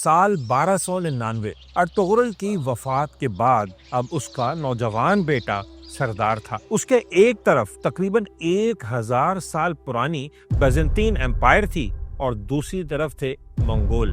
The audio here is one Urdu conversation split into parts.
سال 1299 ارطغرل کی وفات کے بعد اب اس کا نوجوان بیٹا سردار تھا۔ اس کے ایک طرف تقریباً 1000 سال پرانی بیزنطین ایمپائر تھی اور دوسری طرف تھے منگول،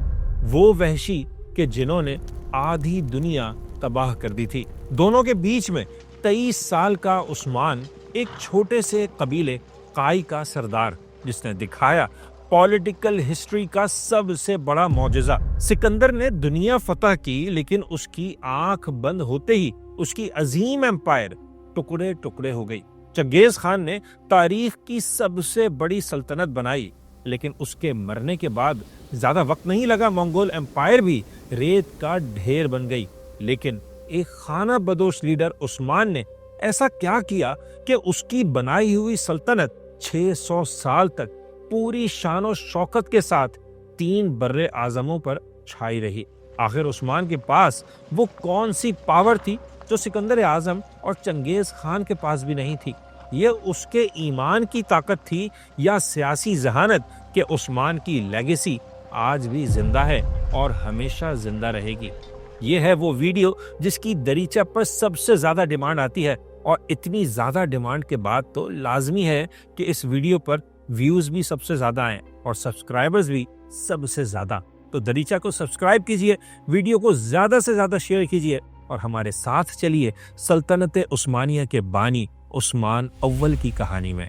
وہ وحشی کہ جنہوں نے آدھی دنیا تباہ کر دی تھی۔ دونوں کے بیچ میں 23 سال کا عثمان ایک چھوٹے سے قبیلے قائی کا سردار، جس نے دکھایا پولیٹیکل ہسٹری کا سب سے بڑا معجزہ۔ سکندر نے دنیا فتح کی، لیکن اس کی آنکھ بند ہوتے ہی اس کی عظیم ایمپائر ٹکڑے ٹکڑے ہو گئی۔ چنگیز خان نے تاریخ کی سب سے بڑی سلطنت بنائی، لیکن اس کے مرنے کے بعد زیادہ وقت نہیں لگا، منگول ایمپائر بھی ریت کا ڈھیر بن گئی۔ لیکن ایک خانہ بدوش لیڈر عثمان نے ایسا کیا کیا کہ اس کی بنائی ہوئی سلطنت 600 سال تک پوری شان و شوکت کے ساتھ 3 بر اعظموں پر چھائی رہی۔ آخر عثمان کے پاس وہ کون سی پاور تھی جو سکندر اعظم اور چنگیز خان کے پاس بھی نہیں تھی؟ یہ اس کے ایمان کی طاقت تھی یا سیاسی ذہانت کہ عثمان کی لیگیسی آج بھی زندہ ہے اور ہمیشہ زندہ رہے گی؟ یہ ہے وہ ویڈیو جس کی دریچہ پر سب سے زیادہ ڈیمانڈ آتی ہے، اور اتنی زیادہ ڈیمانڈ کے بعد تو لازمی ہے کہ اس ویڈیو پر ویوز بھی سب سے زیادہ آئیں اور سبسکرائبرز بھی سب سے زیادہ۔ تو دریچہ کو سبسکرائب کیجئے، ویڈیو کو زیادہ سے زیادہ شیئر کیجئے اور ہمارے ساتھ چلیے سلطنت عثمانیہ کے بانی عثمان اول کی کہانی میں۔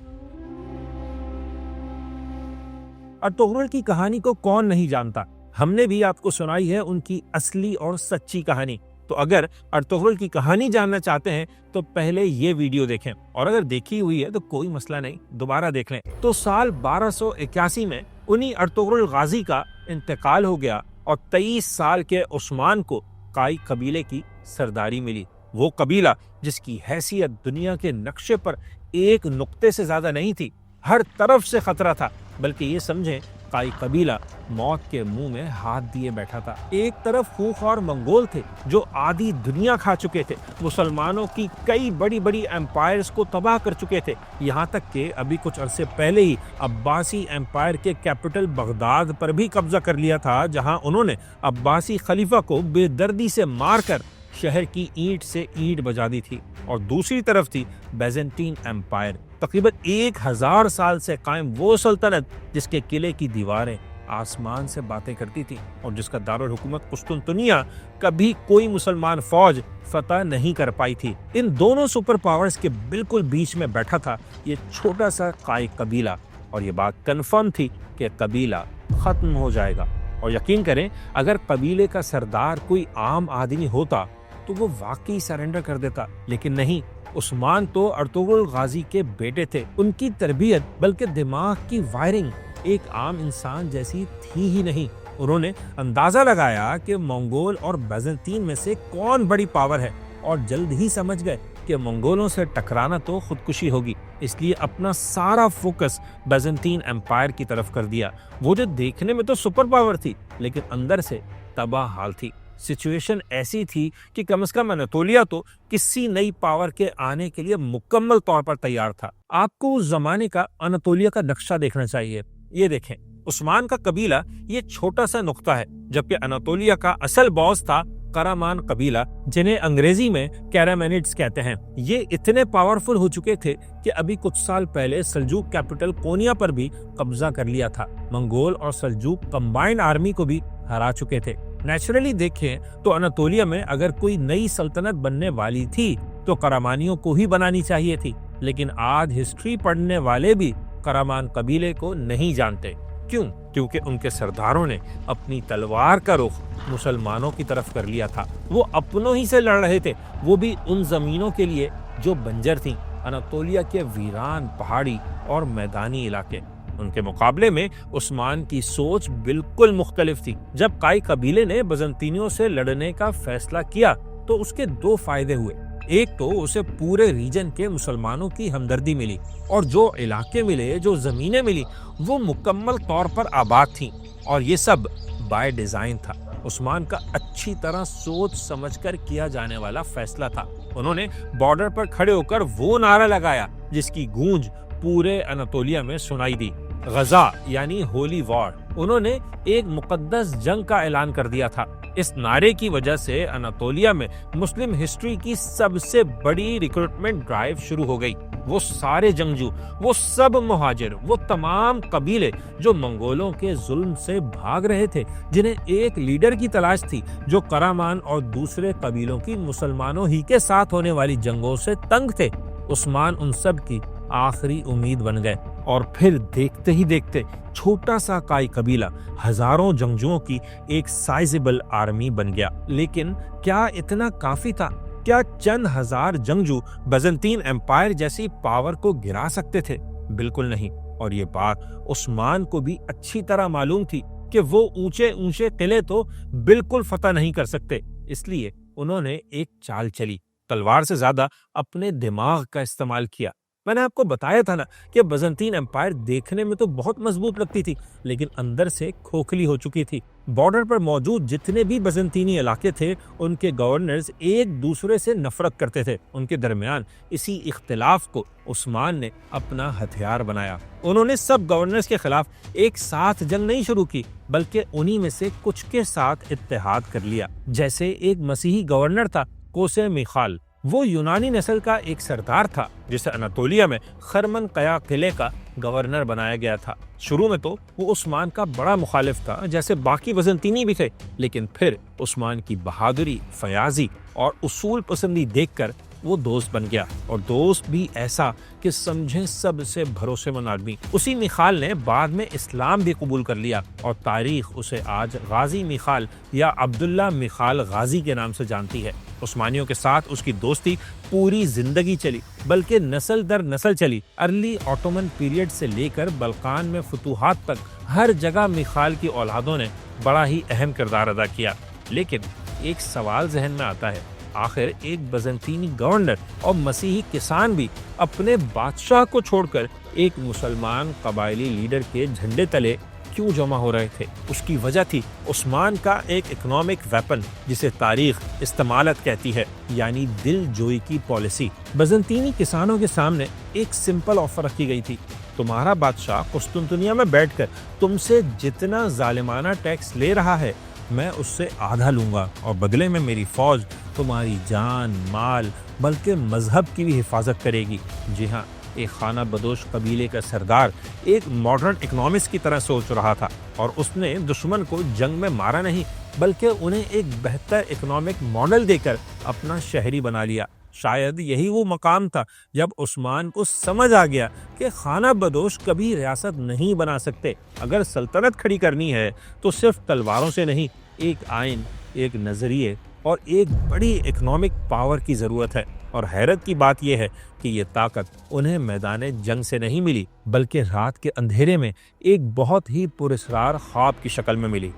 ارطغرل کی کہانی کو کون نہیں جانتا؟ ہم نے بھی آپ کو سنائی ہے ان کی اصلی اور سچی کہانی۔ تو اگر ارطغرل کی کہانی جاننا چاہتے ہیں تو پہلے یہ ویڈیو دیکھیں، اور اگر دیکھی ہوئی ہے تو کوئی مسئلہ نہیں، دوبارہ دیکھ لیں۔ تو سال 1281 میں انہی ارطغرل غازی کا انتقال ہو گیا اور 23 سال کے عثمان کو قائی قبیلے کی سرداری ملی۔ وہ قبیلہ جس کی حیثیت دنیا کے نقشے پر ایک نقطے سے زیادہ نہیں تھی، ہر طرف سے خطرہ تھا، بلکہ یہ سمجھیں قائی قبیلہ موت کے منہ میں ہاتھ دیے بیٹھا تھا۔ ایک طرف خوخوار منگول تھے جو آدھی دنیا کھا چکے تھے، مسلمانوں کی کئی بڑی بڑی ایمپائرز کو تباہ کر چکے تھے، یہاں تک کہ ابھی کچھ عرصے پہلے ہی عباسی ایمپائر کے کیپٹل بغداد پر بھی قبضہ کر لیا تھا، جہاں انہوں نے عباسی خلیفہ کو بے دردی سے مار کر شہر کی اینٹ سے اینٹ بجا دی تھی۔ اور دوسری طرف تھی بیزنطین ایمپائر، تقریباً 1000 سال سے قائم وہ سلطنت جس کے قلعے کی دیواریں آسمان سے باتیں کرتی تھی اور جس کا دارالحکومت قسطنطنیہ کبھی کوئی مسلمان فوج فتح نہیں کر پائی تھی۔ ان دونوں سپر پاورز کے بالکل بیچ میں بیٹھا تھا یہ چھوٹا سا قائی قبیلہ، اور یہ بات کنفرم تھی کہ قبیلہ ختم ہو جائے گا۔ اور یقین کریں، اگر قبیلے کا سردار کوئی عام آدمی ہوتا تو وہ واقعی سرنڈر کر دیتا، لیکن نہیں، عثمان تو ارطغرل غازی کے بیٹے تھے، ان کی تربیت بلکہ دماغ کی وائرنگ ایک عام انسان جیسی تھی ہی نہیں۔ انہوں نے اندازہ لگایا کہ منگول اور بیزنطین میں سے کون بڑی پاور ہے، اور جلد ہی سمجھ گئے کہ منگولوں سے ٹکرانا تو خودکشی ہوگی، اس لیے اپنا سارا فوکس بیزنطین ایمپائر کی طرف کر دیا، وہ جو دیکھنے میں تو سپر پاور تھی لیکن اندر سے تباہ حال تھی۔ سچویشن ایسی تھی کہ کم از کم اناطولیہ تو کسی نئی پاور کے آنے کے لیے مکمل طور پر تیار تھا۔ آپ کو اس زمانے کا اناطولیہ کا نقشہ دیکھنا چاہیے۔ یہ دیکھیں، عثمان کا قبیلہ یہ چھوٹا سا نقطہ ہے، جبکہ اناطولیہ کا اصل باس تھا قرامان قبیلہ، جنہیں انگریزی میں کیرامینڈز کہتے ہیں۔ یہ اتنے پاورفل ہو چکے تھے کہ ابھی کچھ سال پہلے سلجوق کیپٹل کونیا پر بھی قبضہ کر لیا تھا۔ منگول اور سلجوق کمبائنڈ آرمی کو بھی ہرا چکے تھے۔ نیچرلی دیکھیں تو اناطولیہ میں اگر کوئی نئی سلطنت بننے والی تھی تو کرامانیوں کو ہی بنانی چاہیے تھی، لیکن آج ہسٹری پڑھنے والے بھی کرامان قبیلے کو نہیں جانتے۔ کیوں؟ کیونکہ ان کے سرداروں نے اپنی تلوار کا رخ مسلمانوں کی طرف کر لیا تھا۔ وہ اپنوں ہی سے لڑ رہے تھے، وہ بھی ان زمینوں کے لیے جو بنجر تھیں، اناطولیہ کے ویران پہاڑی اور میدانی علاقے۔ ان کے مقابلے میں عثمان کی سوچ بالکل مختلف تھی۔ جب قائی قبیلے نے بیزنطینیوں سے لڑنے کا فیصلہ کیا تو اس کے 2 فائدے ہوئے۔ ایک تو اسے پورے ریجن کے مسلمانوں کی ہمدردی ملی، اور جو علاقے ملے، جو زمینیں ملی، وہ مکمل طور پر آباد تھیں، اور یہ سب بائی ڈیزائن تھا۔ عثمان کا اچھی طرح سوچ سمجھ کر کیا جانے والا فیصلہ تھا۔ انہوں نے بارڈر پر کھڑے ہو کر وہ نعرہ لگایا جس کی گونج پورے اناطولیہ میں سنائی دی، غزا یعنی ہولی وار۔ انہوں نے ایک مقدس جنگ کا اعلان کر دیا تھا۔ اس نعرے کی وجہ سے اناطولیہ میں مسلم ہسٹری کی سب سے بڑی ریکروٹمنٹ ڈرائیو شروع ہو گئی۔ وہ سارے جنگجو، وہ سب مہاجر، وہ تمام قبیلے جو منگولوں کے ظلم سے بھاگ رہے تھے، جنہیں ایک لیڈر کی تلاش تھی جو قرامان اور دوسرے قبیلوں کی مسلمانوں ہی کے ساتھ ہونے والی جنگوں سے تنگ تھے، عثمان ان سب کی آخری امید بن گئے۔ اور پھر دیکھتے ہی دیکھتے چھوٹا سا کائی قبیلہ ہزاروں جنگجوؤں کی ایک سائزبل آرمی بن گیا۔ لیکن کیا اتنا کافی تھا؟ کیا چند ہزار جنگجو بیزنطین امپائر جیسی پاور کو گرا سکتے تھے؟ بالکل نہیں۔ اور یہ بات عثمان کو بھی اچھی طرح معلوم تھی کہ وہ اونچے اونچے قلعے تو بالکل فتح نہیں کر سکتے۔ اس لیے انہوں نے ایک چال چلی، تلوار سے زیادہ اپنے دماغ کا استعمال کیا۔ میں نے آپ کو بتایا تھا نا کہ بیزنطین امپائر دیکھنے میں تو بہت مضبوط لگتی تھی، لیکن اندر سے کھوکھلی ہو چکی تھی۔ بارڈر پر موجود جتنے بھی بیزنطینی علاقے تھے، ان کے گورنرز ایک دوسرے سے نفرت کرتے تھے۔ ان کے درمیان اسی اختلاف کو عثمان نے اپنا ہتھیار بنایا۔ انہوں نے سب گورنرز کے خلاف ایک ساتھ جنگ نہیں شروع کی، بلکہ انہی میں سے کچھ کے ساتھ اتحاد کر لیا۔ جیسے ایک مسیحی گورنر تھا کوسے میخال، وہ یونانی نسل کا ایک سردار تھا جسے اناطولیہ میں خرمن قیا قلعے کا گورنر بنایا گیا تھا۔ شروع میں تو وہ عثمان کا بڑا مخالف تھا، جیسے باقی بیزنطینی بھی تھے، لیکن پھر عثمان کی بہادری، فیاضی اور اصول پسندی دیکھ کر وہ دوست بن گیا، اور دوست بھی ایسا کہ سمجھیں سب سے بھروسے مند آدمی۔ اسی میخال نے بعد میں اسلام بھی قبول کر لیا، اور تاریخ اسے آج غازی میخال یا عبداللہ میخال غازی کے نام سے جانتی ہے۔ عثمانیوں کے ساتھ اس کی دوستی پوری زندگی چلی، بلکہ نسل در نسل چلی۔ ارلی آٹومن پیریڈ سے لے کر بلقان میں فتوحات تک ہر جگہ میخال کی اولادوں نے بڑا ہی اہم کردار ادا کیا۔ لیکن ایک سوال ذہن میں آتا ہے، آخر ایک بیزنطینی گورنر اور مسیحی کسان بھی اپنے بادشاہ کو چھوڑ کر ایک مسلمان قبائلی لیڈر کے جھنڈے تلے کیوں جمع ہو رہے تھے؟ اس کی وجہ تھی عثمان کا ایک اکنامک ویپن جسے تاریخ استعمالت کہتی ہے، یعنی دل جوئی کی پالیسی۔ بیزنطینی کسانوں کے سامنے ایک سمپل آفر رکھی گئی تھی، تمہارا بادشاہ قسطنطنیہ میں بیٹھ کر تم سے جتنا ظالمانہ ٹیکس لے رہا ہے، میں اس سے آدھا لوں گا، اور بدلے میں میری فوج تمہاری جان، مال، بلکہ مذہب کی بھی حفاظت کرے گی۔ جی ہاں، ایک خانہ بدوش قبیلے کا سردار ایک ماڈرن اکنامکس کی طرح سوچ رہا تھا، اور اس نے دشمن کو جنگ میں مارا نہیں، بلکہ انہیں ایک بہتر اکنامک ماڈل دے کر اپنا شہری بنا لیا۔ شاید یہی وہ مقام تھا جب عثمان کو سمجھ آ گیا کہ خانہ بدوش کبھی ریاست نہیں بنا سکتے۔ اگر سلطنت کھڑی کرنی ہے تو صرف تلواروں سے نہیں، ایک آئین، ایک نظریے اور ایک بڑی اکنامک پاور کی ضرورت ہے۔ اور حیرت کی بات یہ ہے کہ یہ طاقت انہیں میدان جنگ سے نہیں ملی، بلکہ رات کے اندھیرے میں ایک بہت ہی پراسرار خواب کی شکل میں ملی۔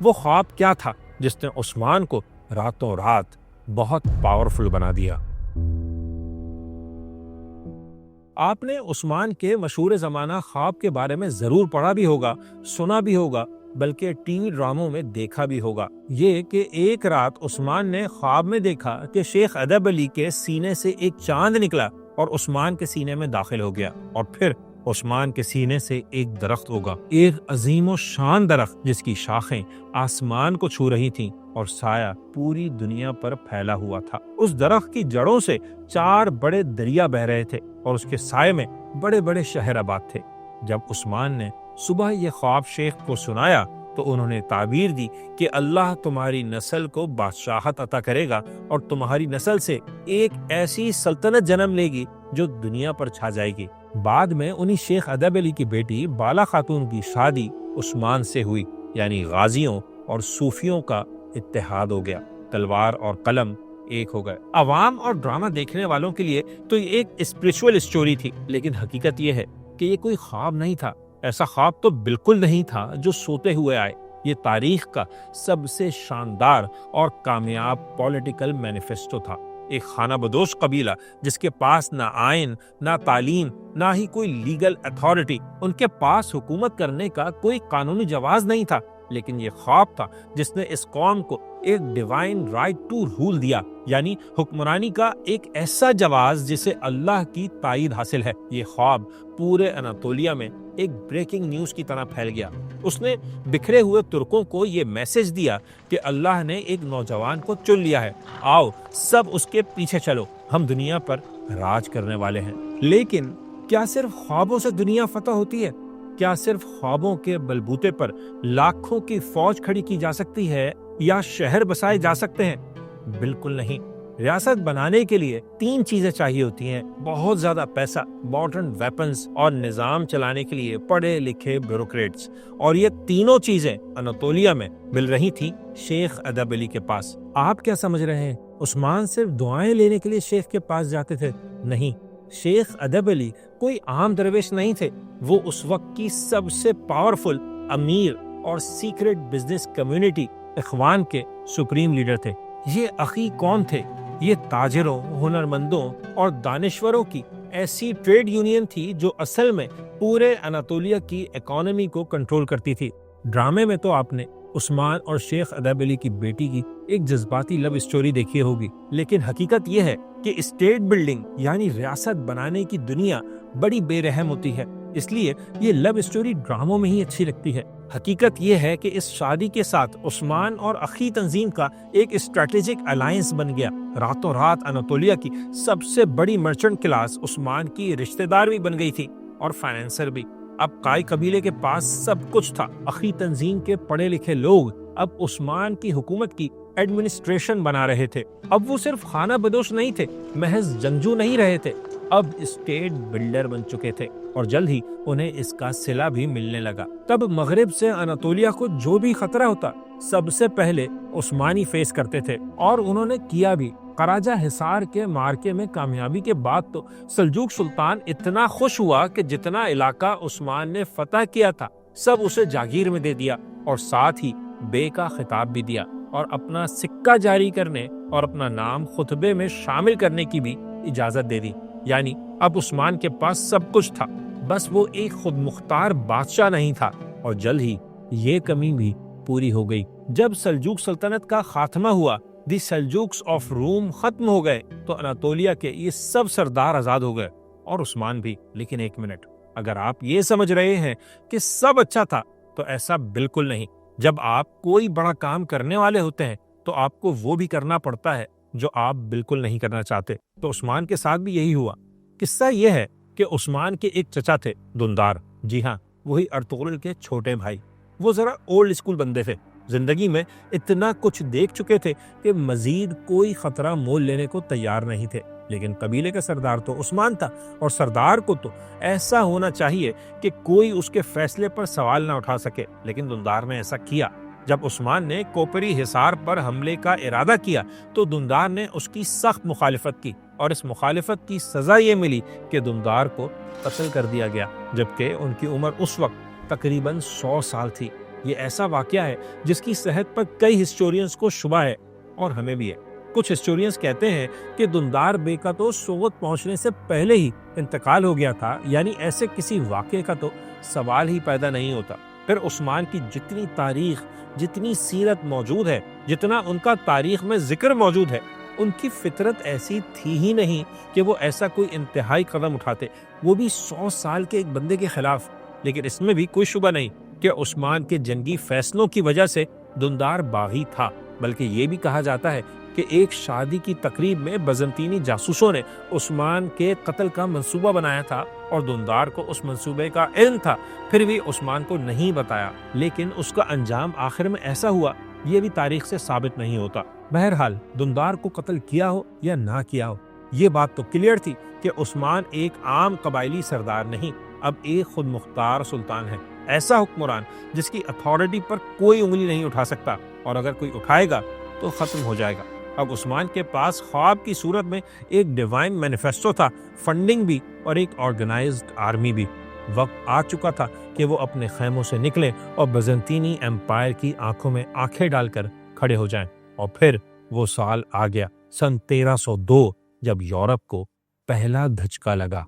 وہ خواب کیا تھا جس نے عثمان کو راتوں رات بہت پاورفل بنا دیا؟ آپ نے عثمان کے مشہور زمانہ خواب کے بارے میں ضرور پڑھا بھی ہوگا، سنا بھی ہوگا، بلکہ ٹی وی ڈراموں میں دیکھا بھی ہوگا۔ یہ کہ ایک رات عثمان نے خواب میں دیکھا کہ شیخ ادب علی کے سینے سے ایک چاند نکلا اور عثمان کے سینے میں داخل ہو گیا، اور پھر عثمان کے سینے سے ایک درخت ہوگا، ایک عظیم و شان درخت جس کی شاخیں آسمان کو چھو رہی تھیں اور سایہ پوری دنیا پر پھیلا ہوا تھا۔ اس درخت کی جڑوں سے 4 بڑے دریا بہ رہے تھے، اور اس کے سائے میں بڑے بڑے شہر آباد تھے۔ جب عثمان نے صبح یہ خواب شیخ کو سنایا تو انہوں نے تعبیر دی کہ اللہ تمہاری نسل کو بادشاہت عطا کرے گا، اور تمہاری نسل سے ایک ایسی سلطنت جنم لے گی جو دنیا پر چھا جائے گی۔ بعد میں انہی شیخ ادب علی کی بیٹی بالا خاتون کی شادی عثمان سے ہوئی، یعنی غازیوں اور صوفیوں کا اتحاد ہو گیا، تلوار اور قلم ایک ہو گئے۔ عوام اور ڈرامہ دیکھنے والوں کے لیے تو یہ ایک اسپریچول اسٹوری تھی، لیکن حقیقت یہ ہے کہ یہ کوئی خواب نہیں تھا۔ ایسا خواب تو بالکل نہیں تھا جو سوتے ہوئے آئے۔ یہ تاریخ کا سب سے شاندار اور کامیاب پولیٹیکل مینیفیسٹو تھا۔ ایک خانہ بدوش قبیلہ جس کے پاس نہ آئین، نہ تعلیم، نہ ہی کوئی لیگل اتھارٹی، ان کے پاس حکومت کرنے کا کوئی قانونی جواز نہیں تھا، لیکن یہ خواب تھا جس نے اس قوم کو ایک ڈیوائن رائٹ ٹو رول دیا، یعنی حکمرانی کا ایک ایسا جواز جسے اللہ کی تائید حاصل ہے۔ یہ خواب پورے اناطولیہ میں ایک بریکنگ نیوز کی طرح پھیل گیا۔ اس نے بکھرے ہوئے ترکوں کو یہ میسج دیا کہ اللہ نے ایک نوجوان کو چن لیا ہے، آؤ سب اس کے پیچھے چلو، ہم دنیا پر راج کرنے والے ہیں۔ لیکن کیا صرف خوابوں سے دنیا فتح ہوتی ہے؟ کیا صرف خوابوں کے بلبوتے پر لاکھوں کی فوج کھڑی کی جا سکتی ہے یا شہر بسائے جا سکتے ہیں؟ بالکل نہیں۔ ریاست بنانے کے لیے 3 چیزیں چاہیے ہوتی ہیں: بہت زیادہ پیسہ، ماڈرن ویپنز اور نظام چلانے کے لیے پڑھے لکھے بیوروکریٹس، اور یہ تینوں چیزیں اناطولیہ میں مل رہی تھی شیخ ادب علی کے پاس۔ آپ کیا سمجھ رہے ہیں عثمان صرف دعائیں لینے کے لیے شیخ کے پاس جاتے تھے؟ نہیں، شیخ ادب علی کوئی عام درویش نہیں تھے، وہ اس وقت کی سب سے پاورفل امیر اور سیکرٹ بزنس کمیونٹی اخوان کے سپریم لیڈر تھے۔ یہ اخی کون تھے؟ یہ تاجروں، ہنرمندوں اور دانشوروں کی ایسی ٹریڈ یونین تھی جو اصل میں پورے اناطولیہ کی اکانومی کو کنٹرول کرتی تھی۔ ڈرامے میں تو آپ نے عثمان اور شیخ ادب علی کی بیٹی کی ایک جذباتی لو اسٹوری دیکھی ہوگی، لیکن حقیقت یہ ہے کہ اسٹیٹ بلڈنگ یعنی ریاست بنانے کی دنیا بڑی بے رحم ہوتی ہے، اس لیے یہ لو اسٹوری ڈراموں میں ہی اچھی لگتی ہے۔ حقیقت یہ ہے کہ اس شادی کے ساتھ عثمان اور اخی تنظیم کا ایک اسٹریٹجک الائنس بن گیا۔ راتوں رات اناطولیہ کی سب سے بڑی مرچنٹ کلاس عثمان کی رشتہ دار بھی بن گئی تھی اور فائنینسر بھی۔ اب قائی قبیلے کے پاس سب کچھ تھا۔ اخی تنظیم کے پڑھے لکھے لوگ اب عثمان کی حکومت کی ایڈمنسٹریشن بنا رہے تھے۔ اب وہ صرف خانہ بدوش نہیں تھے، محض جنگجو نہیں رہے تھے، اب اسٹیٹ بلڈر بن چکے تھے، اور جلد ہی انہیں اس کا صلہ بھی ملنے لگا۔ تب مغرب سے اناطولیہ کو جو بھی خطرہ ہوتا سب سے پہلے عثمانی فیس کرتے تھے، اور انہوں نے کیا بھی۔ قراجہ حصار کے مارکے میں کامیابی کے بعد تو سلجوق سلطان اتنا خوش ہوا کہ جتنا علاقہ عثمان نے فتح کیا تھا سب اسے جاگیر میں دے دیا، اور ساتھ ہی بے کا خطاب بھی دیا، اور اپنا سکہ جاری کرنے اور اپنا نام خطبے میں شامل کرنے کی بھی اجازت دے دی۔ یعنی اب عثمان کے پاس سب کچھ تھا، بس وہ ایک خود مختار بادشاہ نہیں تھا۔ اور جلد ہی یہ کمی بھی پوری ہو گئی۔ جب سلجوق سلطنت کا خاتمہ ہوا، دی سلجوکس آف روم ختم ہو گئے، تو اناطولیہ کے یہ سب سردار آزاد ہو گئے، اور عثمان بھی۔ لیکن ایک منٹ، اگر آپ یہ سمجھ رہے ہیں کہ سب اچھا تھا تو ایسا بالکل نہیں۔ جب آپ کوئی بڑا کام کرنے والے ہوتے ہیں تو آپ کو وہ بھی کرنا پڑتا ہے جو آپ بالکل نہیں کرنا چاہتے۔ تو عثمان کے ساتھ بھی یہی ہوا۔ قصہ یہ ہے کہ عثمان کے ایک چچا تھے دندار، جی ہاں وہی ارطغرل کے چھوٹے بھائی۔ وہ ذرا اولڈ اسکول بندے تھے، زندگی میں اتنا کچھ دیکھ چکے تھے کہ مزید کوئی خطرہ مول لینے کو تیار نہیں تھے۔ لیکن قبیلے کا سردار تو عثمان تھا، اور سردار کو تو ایسا ہونا چاہیے کہ کوئی اس کے فیصلے پر سوال نہ اٹھا سکے۔ لیکن دندار نے ایسا کیا۔ جب عثمان نے کوپری حصار پر حملے کا ارادہ کیا تو دندار نے اس کی سخت مخالفت کی، اور اس مخالفت کی سزا یہ ملی کہ دندار کو قتل کر دیا گیا، جبکہ ان کی عمر اس وقت تقریباً 100 سال تھی۔ یہ ایسا واقعہ ہے جس کی صحت پر کئی ہسٹورینز کو شبہ ہے، اور ہمیں بھی ہے۔ کچھ ہسٹورینز کہتے ہیں کہ دندار بے کا تو سوغت پہنچنے سے پہلے ہی انتقال ہو گیا تھا، یعنی ایسے کسی واقعے کا تو سوال ہی پیدا نہیں ہوتا۔ پھر عثمان کی جتنی تاریخ، جتنی سیرت موجود ہے، جتنا ان کا تاریخ میں ذکر موجود ہے، ان کی فطرت ایسی تھی ہی نہیں کہ وہ ایسا کوئی انتہائی قدم اٹھاتے، وہ بھی 100 سال کے ایک بندے کے خلاف۔ لیکن اس میں بھی کوئی شبہ نہیں کہ عثمان کے جنگی فیصلوں کی وجہ سے دندار باغی تھا، بلکہ یہ بھی کہا جاتا ہے کہ ایک شادی کی تقریب میں بزنطینی جاسوسوں نے عثمان کے قتل کا منصوبہ بنایا تھا، اور دندار کو اس منصوبے کا علم تھا، پھر بھی عثمان کو نہیں بتایا۔ لیکن اس کا انجام آخر میں ایسا ہوا، یہ بھی تاریخ سے ثابت نہیں ہوتا۔ بہرحال دندار کو قتل کیا ہو یا نہ کیا ہو، یہ بات تو کلیئر تھی کہ عثمان ایک عام قبائلی سردار نہیں، اب ایک خود مختار سلطان ہے، ایسا حکمران جس کی اتھارٹی پر کوئی انگلی نہیں اٹھا سکتا، اور اگر کوئی اٹھائے گا تو ختم ہو جائے گا۔ اب عثمان کے پاس خواب کی صورت میں ایک ڈیوائن مینیفیسٹو تھا، فنڈنگ بھی، اور ایک آرگنائزڈ آرمی بھی۔ وقت آ چکا تھا کہ وہ اپنے خیموں سے نکلیں اور بزنطینی ایمپائر کی آنکھوں میں آنکھیں ڈال کر کھڑے ہو جائیں۔ اور پھر وہ سال آ گیا، سن 1302، جب یورپ کو پہلا دھچکا لگا۔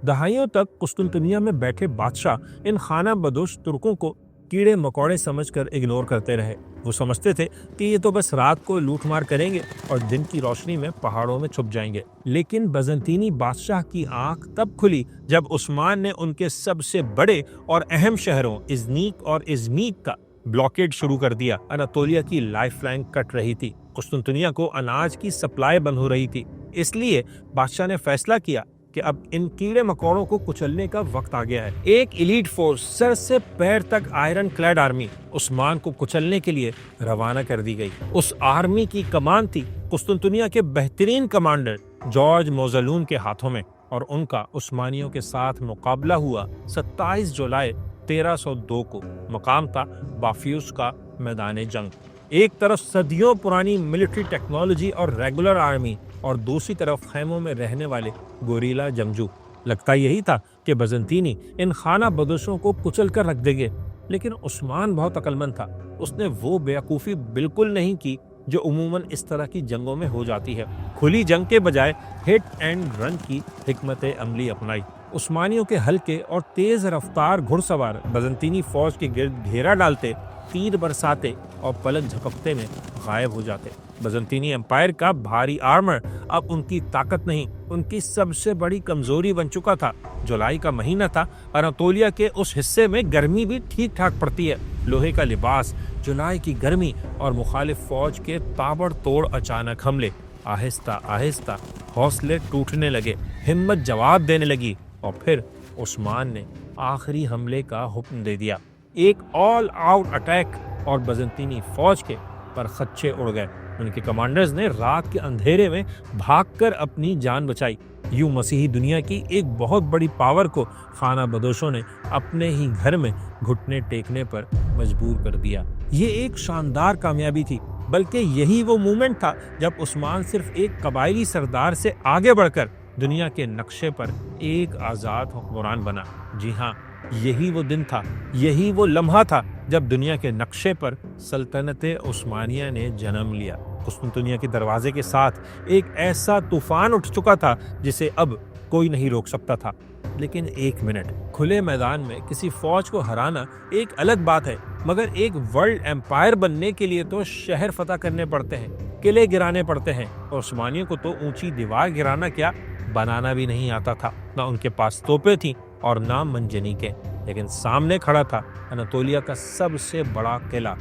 دہائیوں تک قسطنطنیہ میں بیٹھے بادشاہ ان خانہ بدوش ترکوں کو کیڑے مکوڑے سمجھ کر اگنور کرتے رہے۔ وہ سمجھتے تھے کہ یہ تو بس رات کو لوٹ مار کریں گے اور دن کی روشنی میں پہاڑوں میں چھپ جائیں گے۔ لیکن بازنطینی بادشاہ کی آنکھ تب کھلی جب عثمان نے ان کے سب سے بڑے اور اہم شہروں ازنیک اور ازمیت کا بلاکیڈ شروع کر دیا۔ اناطولیہ کی لائف لائن کٹ رہی تھی، قسطنطنیہ کو اناج کی سپلائی بند ہو رہی تھی۔ اس لیے بادشاہ نے فیصلہ کیا کہ اب ان کیڑے مکوڑوں کو کچلنے کا وقت آ گیا ہے۔ ایک ایلیٹ فورس، سر سے پیر تک آئرن کلیڈ آرمی عثمان کو کچلنے کے لیے روانہ کر دی گئی۔ اس آرمی کی کمان تھی قسطنطنیہ کے بہترین کمانڈر جارج موزلون کے ہاتھوں میں، اور ان کا عثمانیوں کے ساتھ مقابلہ ہوا 27 جولائی 1302 کو۔ مقام تھا بافیوس کا میدان جنگ۔ ایک طرف صدیوں پرانی ملٹری ٹیکنالوجی اور ریگولر آرمی، اور دوسری طرف خیموں میں رہنے والے گوریلا جنگجو۔ لگتا یہی تھا کہ بازنطینی ان خانہ بدوشوں کو کچل کر رکھ دیں گے، لیکن عثمان بہت عقل مند تھا۔ اس نے وہ بیوقوفی بالکل نہیں کی جو عموماً اس طرح کی جنگوں میں ہو جاتی ہے۔ کھلی جنگ کے بجائے ہٹ اینڈ رن کی حکمت عملی اپنائی۔ عثمانیوں کے ہلکے اور تیز رفتار گھڑ سوار بازنطینی فوج کے گرد گھیرا ڈالتے، تیر برساتے اور پلک جھپکتے میں غائب ہو جاتے۔ بازنطینی امپائر کا بھاری آرمر اب ان کی طاقت نہیں، ان کی سب سے بڑی کمزوری بن چکا تھا۔ جولائی کا مہینہ تھا، اناطولیہ کے اس حصے میں گرمی بھی ٹھیک ٹھاک پڑتی ہے۔ لوہے کا لباس، جولائی کی گرمی اور مخالف فوج کے تابڑ توڑ اچانک حملے۔ آہستہ آہستہ حوصلے ٹوٹنے لگے، ہمت جواب دینے لگی، اور پھر عثمان نے آخری حملے کا حکم دے دیا۔ ایک آل آؤٹ اٹیک، اور بازنطینی فوج کے پر خدشے اڑ گئے۔ ان کے کمانڈرز نے رات کے اندھیرے میں بھاگ کر اپنی جان بچائی۔ یوں مسیحی دنیا کی ایک بہت بڑی پاور کو خانہ بدوشوں نے اپنے ہی گھر میں گھٹنے ٹیکنے پر مجبور کر دیا۔ یہ ایک شاندار کامیابی تھی، بلکہ یہی وہ مومنٹ تھا جب عثمان صرف ایک قبائلی سردار سے آگے بڑھ کر دنیا کے نقشے پر ایک آزاد حکمران بنا۔ جی ہاں، یہی وہ دن تھا، یہی وہ لمحہ تھا جب دنیا کے نقشے پر سلطنت عثمانیہ نے جنم لیا۔ قسطنطنیہ کے دروازے کے ساتھ ایک ایسا طوفان اٹھ چکا تھا جسے اب کوئی نہیں روک سکتا تھا۔ لیکن ایک منٹ، کھلے میدان میں کسی فوج کو ہرانا ایک الگ بات ہے، مگر ایک ورلڈ ایمپائر بننے کے لیے تو شہر فتح کرنے پڑتے ہیں، قلعے گرانے پڑتے ہیں، اور عثمانیوں کو تو اونچی دیوار گرانا کیا بنانا بھی نہیں آتا تھا۔ نہ ان کے پاس توپیں تھیں اور نہ منجنیقیں، لیکن سامنے کھڑا تھا اناطولیہ کا سب سے بڑا قلعہ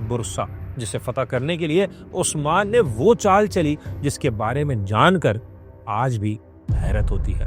برسا، جسے فتح کرنے کے لیے عثمان نے وہ چال چلی جس کے بارے میں جان کر آج بھی حیرت ہوتی ہے۔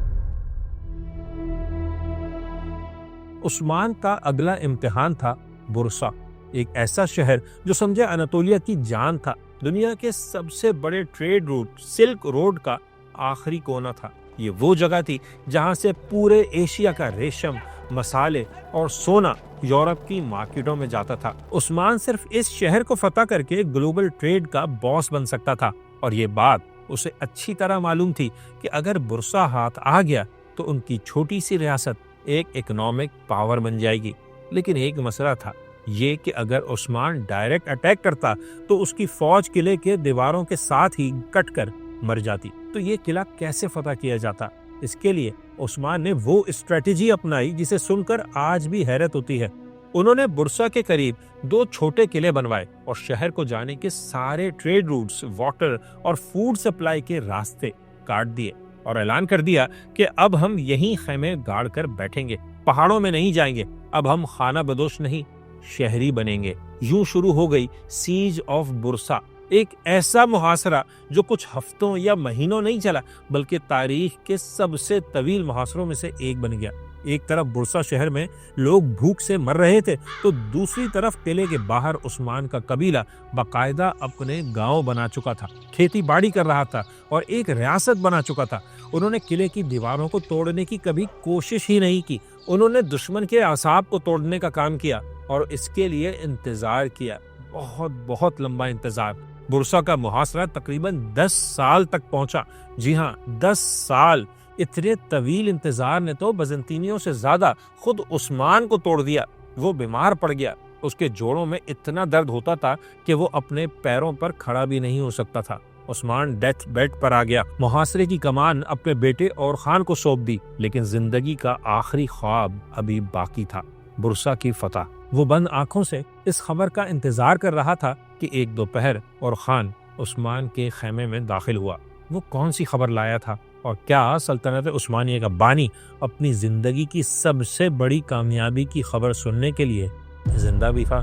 عثمان کا اگلا امتحان تھا برسا، ایک ایسا شہر جو سمجھے اناطولیہ کی جان تھا۔ دنیا کے سب سے بڑے ٹریڈ روٹ سلک روڈ کا آخری کونا تھا۔ یہ وہ جگہ تھی جہاں سے پورے ایشیا کا ریشم، مسالے اور سونا یورپ کی مارکیٹوں میں جاتا تھا۔ عثمان صرف اس شہر کو فتح کر کے گلوبل ٹریڈ کا باس بن سکتا تھا، اور یہ بات اسے اچھی طرح معلوم تھی کہ اگر برسا ہاتھ آ گیا تو ان کی چھوٹی سی ریاست ایک اکنامک پاور بن جائے گی۔ لیکن ایک مسئلہ تھا، یہ کہ اگر عثمان ڈائریکٹ اٹیک کرتا تو اس کی فوج قلعے کے دیواروں کے ساتھ ہی کٹ کر مر جاتی۔ تو یہ قلعہ کیسے فتح کیا جاتا؟ اس کے لیے عثمان نے وہ اسٹریٹجی اپنائی جسے سن کر آج بھی حیرت ہوتی ہے۔ انہوں نے برسا کے قریب 2 چھوٹے قلعے بنوائے اور شہر کو جانے کے سارے ٹریڈ روٹس، واٹر اور فوڈ سپلائی کے راستے کاٹ دیے، اور اعلان کر دیا کہ اب ہم یہیں خیمے گاڑ کر بیٹھیں گے، پہاڑوں میں نہیں جائیں گے، اب ہم خانہ بدوش نہیں، شہری بنیں گے۔ یوں شروع ہو گئی سیج آف برسا، ایک ایسا محاصرہ جو کچھ ہفتوں یا مہینوں نہیں چلا، بلکہ تاریخ کے سب سے طویل محاصروں میں سے ایک بن گیا۔ ایک طرف برسا شہر میں لوگ بھوک سے مر رہے تھے، تو دوسری طرف قلعے کے باہر عثمان کا قبیلہ باقاعدہ اپنے گاؤں بنا چکا تھا، کھیتی باڑی کر رہا تھا اور ایک ریاست بنا چکا تھا۔ انہوں نے قلعے کی دیواروں کو توڑنے کی کبھی کوشش ہی نہیں کی، انہوں نے دشمن کے اعصاب کو توڑنے کا کام کیا، اور اس کے لیے انتظار کیا، بہت لمبا انتظار۔ برسا کا محاصرہ تقریباً 10 سال تک پہنچا۔ جی ہاں، 10 سال۔ اتنے طویل انتظار نے تو بازنطینیوں سے زیادہ خود عثمان کو توڑ دیا۔ وہ بیمار پڑ گیا، اس کے جوڑوں میں اتنا درد ہوتا تھا کہ وہ اپنے پیروں پر کھڑا بھی نہیں ہو سکتا تھا۔ عثمان ڈیتھ بیڈ پر آ گیا، محاصرے کی کمان اپنے بیٹے اور خان کو سونپ دی، لیکن زندگی کا آخری خواب ابھی باقی تھا، برسا کی فتح۔ وہ بند آنکھوں سے اس خبر کا انتظار کر رہا تھا کہ ایک دوپہر اور خان عثمان کے خیمے میں داخل ہوا۔ وہ کون سی خبر لایا تھا، اور کیا سلطنت عثمانیہ کا بانی اپنی زندگی کی سب سے بڑی کامیابی کی خبر سننے کے لیے زندہ بھی تھا؟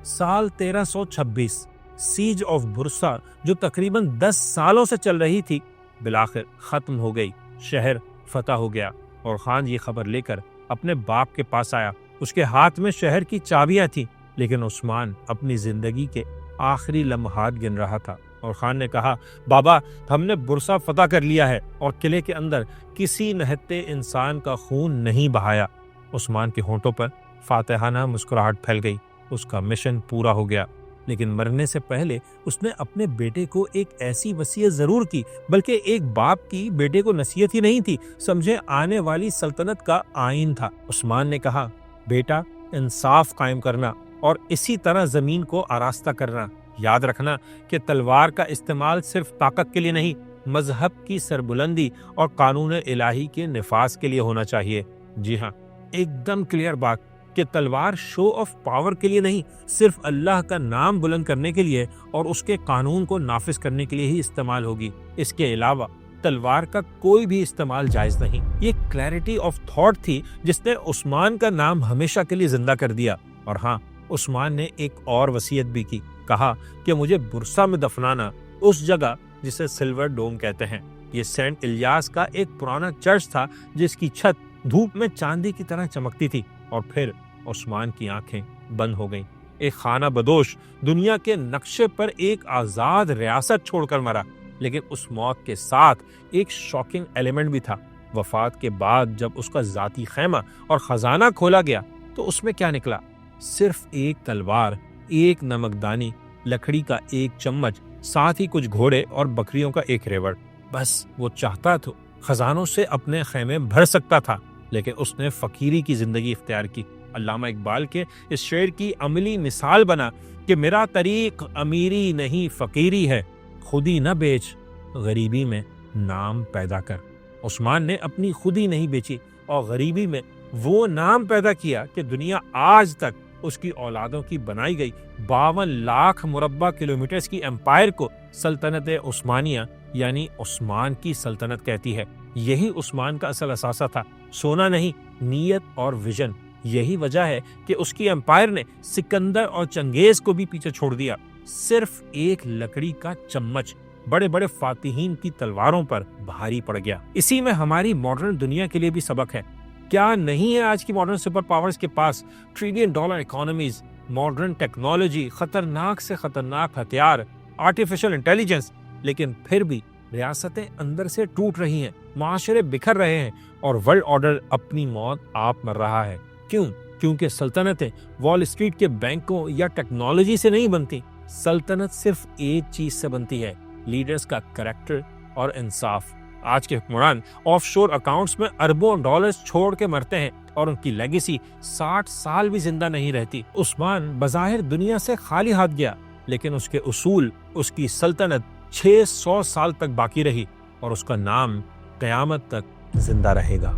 سال 1326 سیج آف برسا جو تقریباً 10 سالوں سے چل رہی تھی بالآخر ختم ہو گئی، شہر فتح ہو گیا، اور خان یہ خبر لے کر اپنے باپ کے پاس آیا۔ اس کے ہاتھ میں شہر کی چابیاں تھیں، لیکن عثمان اپنی زندگی کے آخری لمحات گن رہا تھا، اور خان نے کہا، بابا ہم نے برسا فتح کر لیا ہے اور قلعے کے اندر کسی نہتے انسان کا خون نہیں بہایا۔ عثمان کے ہونٹوں پر فاتحانہ مسکراہٹ پھیل گئی، اس کا مشن پورا ہو گیا۔ لیکن مرنے سے پہلے اس نے اپنے بیٹے کو ایک ایسی وصیت ضرور کی، بلکہ ایک باپ کی بیٹے کو نصیحت ہی نہیں تھی، سمجھے آنے والی سلطنت کا آئین تھا۔ عثمان نے کہا، بیٹا انصاف قائم کرنا اور اسی طرح زمین کو آراستہ کرنا۔ یاد رکھنا کہ تلوار کا استعمال صرف طاقت کے لیے نہیں، مذہب کی سربلندی اور قانون الہی کے نفاذ کے لیے ہونا چاہیے۔ جی ہاں، ایک دم کلیئر بات کہ تلوار شو آف پاور کے لیے نہیں، صرف اللہ کا نام بلند کرنے کے لیے اور اس کے قانون کو نافذ کرنے کے لیے ہی استعمال ہوگی۔ اس کے علاوہ تلوار کا کوئی بھی استعمال جائز نہیں۔ یہ کلیئرٹی آف تھاٹ تھی جس نے عثمان کا نام ہمیشہ کے لیے زندہ کر دیا۔ اور ہاں، عثمان نے ایک اور وصیت بھی کی، کہا کہ مجھے برسا میں دفنانا، اس جگہ جسے سلور ڈوم کہتے ہیں۔ یہ سینٹ الیاس کا ایک پرانا چرچ تھا جس کی چھت دھوپ میں چاندی کی طرح چمکتی تھی۔ اور پھر عثمان کی آنکھیں بند ہو گئیں۔ ایک خانہ بدوش دنیا کے نقشے پر ایک آزاد ریاست چھوڑ کر مرا، لیکن اس موت کے ساتھ ایک شاکنگ ایلیمنٹ بھی تھا۔ وفات کے بعد جب اس کا ذاتی خیمہ اور خزانہ کھولا گیا تو اس میں کیا نکلا؟ صرف ایک تلوار، ایک نمکدانی، لکڑی کا ایک چمچ، ساتھ ہی کچھ گھوڑے اور بکریوں کا ایک ریوڑ۔ بس وہ چاہتا تو خزانوں سے اپنے خیمے بھر سکتا تھا، لیکن اس نے فقیری کی زندگی اختیار کی۔ علامہ اقبال کے اس شعر کی عملی مثال بنا کہ میرا طریق امیری نہیں فقیری ہے، خودی نہ بیچ غریبی میں نام پیدا کر۔ عثمان نے اپنی خودی نہیں بیچی اور غریبی میں وہ نام پیدا کیا کہ دنیا آج تک اس کی اولادوں کی بنائی گئی 52 لاکھ مربع کلومیٹرز کی امپائر کو سلطنت عثمانیہ یعنی عثمان کی سلطنت کہتی ہے۔ یہی عثمان کا اصل اثاثہ تھا، سونا نہیں، نیت اور ویژن۔ یہی وجہ ہے کہ اس کی امپائر نے سکندر اور چنگیز کو بھی پیچھے چھوڑ دیا۔ صرف ایک لکڑی کا چمچ بڑے بڑے فاتحین کی تلواروں پر بھاری پڑ گیا۔ اسی میں ہماری ماڈرن دنیا کے لیے بھی سبق ہے۔ کیا نہیں ہے آج کی ماڈرن سپر پاورز کے پاس $1 ٹریلین اکانومیز، ماڈرن ٹیکنالوجی، خطرناک سے خطرناک ہتھیار، آرٹیفیشل انٹیلیجنس، لیکن پھر بھی ریاستیں اندر سے ٹوٹ رہی ہیں، معاشرے بکھر رہے ہیں اور ورلڈ آرڈر اپنی موت آپ مر رہا ہے۔ کیوں؟ کیونکہ سلطنتیں وال اسٹریٹ کے بینکوں یا ٹیکنالوجی سے نہیں بنتی۔ سلطنت صرف ایک چیز سے بنتی ہے، لیڈرز کا کریکٹر اور انصاف۔ آج کے حکمران آف شور اکاؤنٹس میں اربوں ڈالرز چھوڑ کے مرتے ہیں اور ان کی لیگیسی 60 سال بھی زندہ نہیں رہتی۔ عثمان بظاہر دنیا سے خالی ہاتھ گیا، لیکن اس کے اصول، اس کی سلطنت 600 سال تک باقی رہی اور اس کا نام قیامت تک زندہ رہے گا۔